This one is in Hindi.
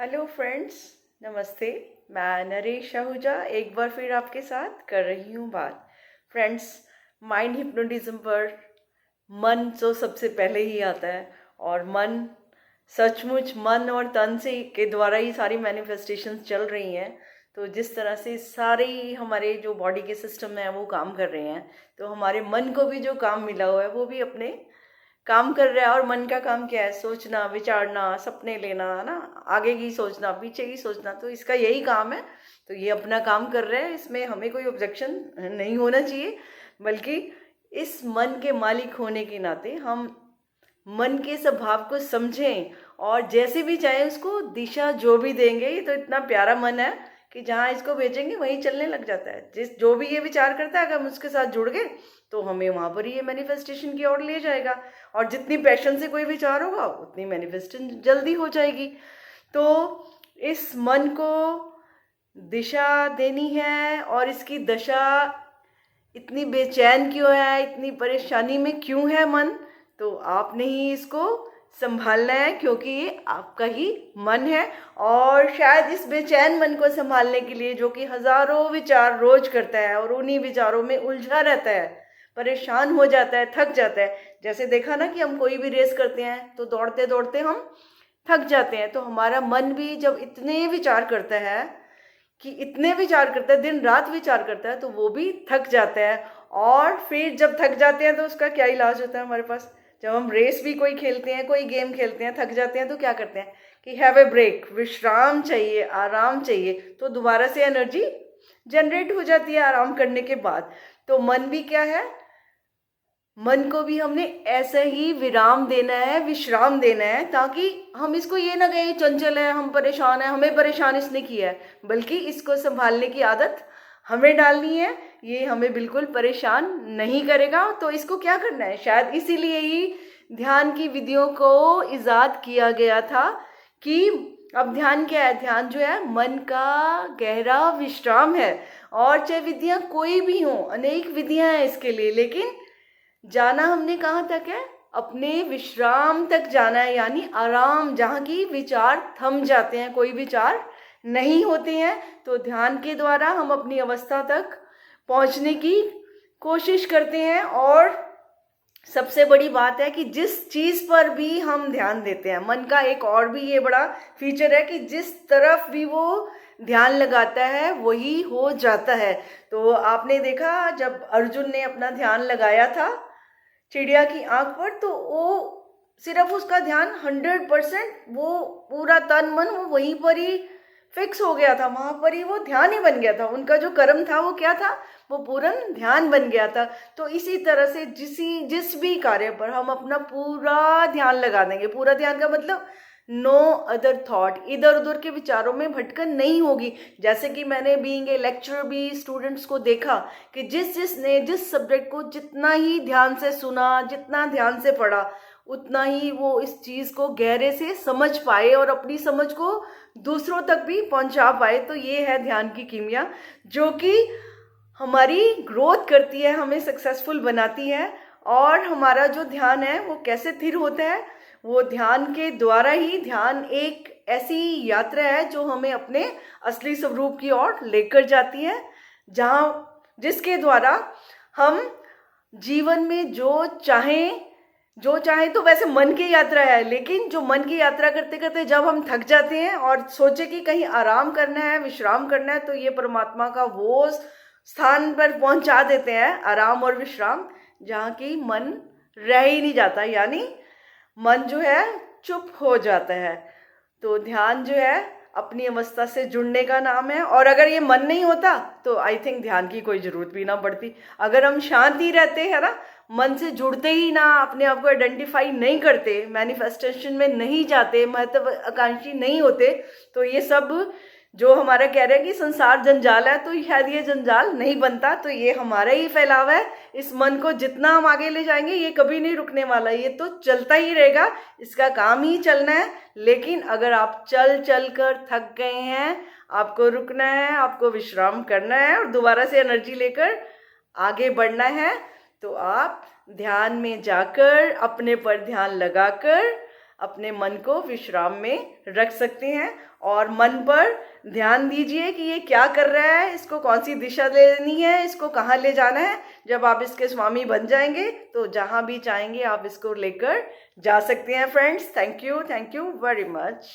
हेलो फ्रेंड्स, नमस्ते। मैं नरेश आहूजा एक बार फिर आपके साथ कर रही हूँ बात। फ्रेंड्स, माइंड हिप्नोटिज्म पर मन तो सबसे पहले ही आता है। और मन, सचमुच मन और तन से के द्वारा ही सारी मैनिफेस्टेशंस चल रही हैं। तो जिस तरह से सारे हमारे जो बॉडी के सिस्टम हैं वो काम कर रहे हैं, तो हमारे मन को भी जो काम मिला हुआ है वो भी अपने काम कर रहा है। और मन का काम क्या है? सोचना, विचारना, सपने लेना, है ना, आगे की सोचना, पीछे की सोचना। तो इसका यही काम है। तो ये अपना काम कर रहे हैं, इसमें हमें कोई ऑब्जेक्शन नहीं होना चाहिए। बल्कि इस मन के मालिक होने के नाते हम मन के स्वभाव को समझें और जैसे भी चाहे उसको दिशा जो भी देंगे। ये तो इतना प्यारा मन है कि जहाँ इसको भेजेंगे वहीं चलने लग जाता है। जिस जो भी ये विचार करता है, अगर हम उसके साथ जुड़ गए तो हमें वहाँ पर ही ये मैनिफेस्टेशन की ओर ले जाएगा। और जितनी पैशन से कोई विचार होगा उतनी मैनिफेस्टेशन जल्दी हो जाएगी। तो इस मन को दिशा देनी है। और इसकी दशा इतनी बेचैन क्यों है, इतनी परेशानी में क्यों है मन? तो आपने ही इसको संभालना है, क्योंकि ये आपका ही मन है। और शायद इस बेचैन मन को संभालने के लिए, जो कि हजारों विचार रोज करता है और उन्हीं विचारों में उलझा रहता है, परेशान हो जाता है, थक जाता है। जैसे देखा ना कि हम कोई भी रेस करते हैं तो दौड़ते दौड़ते हम थक जाते हैं। तो हमारा मन भी जब इतने विचार करता है, कि इतने विचार करता है, दिन रात विचार करता है, तो वो भी थक जाता है। और फिर जब थक जाते हैं तो उसका क्या इलाज होता है हमारे पास? जब हम रेस भी कोई खेलते हैं, कोई गेम खेलते हैं, थक जाते हैं, तो क्या करते हैं कि हैव ए ब्रेक, विश्राम चाहिए, आराम चाहिए। तो दोबारा से एनर्जी जनरेट हो जाती है आराम करने के बाद। तो मन भी क्या है? मन को भी हमने ऐसा ही विराम देना है, विश्राम देना है, ताकि हम इसको ये ना कहें चंचल है, हम परेशान है, हमें परेशान इसने किया है। बल्कि इसको संभालने की आदत हमें डालनी है। ये हमें बिल्कुल परेशान नहीं करेगा। तो इसको क्या करना है? शायद इसीलिए ही ध्यान की विधियों को इजाद किया गया था। कि अब ध्यान क्या है? ध्यान जो है मन का गहरा विश्राम है। और चाहे विधियां कोई भी हों, अनेक विधियां हैं इसके लिए, लेकिन जाना हमने कहाँ तक है? अपने विश्राम तक जाना है, यानी आराम, जहाँ की विचार थम जाते हैं, कोई विचार नहीं होते हैं। तो ध्यान के द्वारा हम अपनी अवस्था तक पहुँचने की कोशिश करते हैं। और सबसे बड़ी बात है कि जिस चीज पर भी हम ध्यान देते हैं, मन का एक और भी ये बड़ा फीचर है कि जिस तरफ भी वो ध्यान लगाता है वही हो जाता है। तो आपने देखा, जब अर्जुन ने अपना ध्यान लगाया था चिड़िया की आंख पर, तो वो सिर्फ उसका ध्यान 100%, वो पूरा तन मन वो वहीं पर ही फिक्स हो गया था, वहां पर ही वो ध्यान ही बन गया था। उनका जो कर्म था वो क्या था? वो पूर्ण ध्यान बन गया था। तो इसी तरह से जिस भी कार्य पर हम अपना पूरा ध्यान लगा देंगे, पूरा ध्यान का मतलब नो अदर थॉट, इधर उधर के विचारों में भटकन नहीं होगी। जैसे कि मैंने बीइंग ए लेक्चरर भी स्टूडेंट्स को देखा कि जिसने जिस सब्जेक्ट को जितना ही ध्यान से सुना, जितना ध्यान से पढ़ा, उतना ही वो इस चीज को गहरे से समझ पाए और अपनी समझ को दूसरों तक भी पहुंचा पाए। तो ये है ध्यान की कीमिया, जो कि हमारी ग्रोथ करती है, हमें सक्सेसफुल बनाती है। और हमारा जो ध्यान है वो कैसे स्थिर होता है? वो ध्यान के द्वारा ही। ध्यान एक ऐसी यात्रा है जो हमें अपने असली स्वरूप की ओर लेकर जाती है, जिसके द्वारा हम जीवन में जो चाहें तो वैसे मन की यात्रा है, लेकिन जो मन की यात्रा करते करते जब हम थक जाते हैं और सोचे कि कहीं आराम करना है, विश्राम करना है, तो ये परमात्मा का वो स्थान पर पहुंचा देते हैं, आराम और विश्राम, जहाँ की मन रह ही नहीं जाता, यानी मन जो है चुप हो जाता है। तो ध्यान जो है अपनी अवस्था से जुड़ने का नाम है। और अगर ये मन नहीं होता तो आई थिंक ध्यान की कोई जरूरत भी ना पड़ती। अगर हम शांति रहते हैं ना, मन से जुड़ते ही ना, अपने आप को आइडेंटिफाई नहीं करते, मैनिफेस्टेशन में नहीं जाते, महत्वाकांक्षी नहीं होते, तो ये सब जो हमारा कह रहे हैं कि संसार जंजाल है, तो शायद ये जंजाल नहीं बनता। तो ये हमारा ही फैलावा है। इस मन को जितना हम आगे ले जाएंगे ये कभी नहीं रुकने वाला, ये तो चलता ही रहेगा, इसका काम ही चलना है। लेकिन अगर आप चल चल कर थक गए हैं, आपको रुकना है, आपको विश्राम करना है और दोबारा से एनर्जी लेकर आगे बढ़ना है, तो आप ध्यान में जाकर अपने पर ध्यान लगाकर अपने मन को विश्राम में रख सकते हैं और मन पर ध्यान दीजिए कि ये क्या कर रहा है, इसको कौन सी दिशा लेनी है, इसको कहाँ ले जाना है। जब आप इसके स्वामी बन जाएंगे तो जहाँ भी चाहेंगे आप इसको लेकर जा सकते हैं friends. Thank you very much.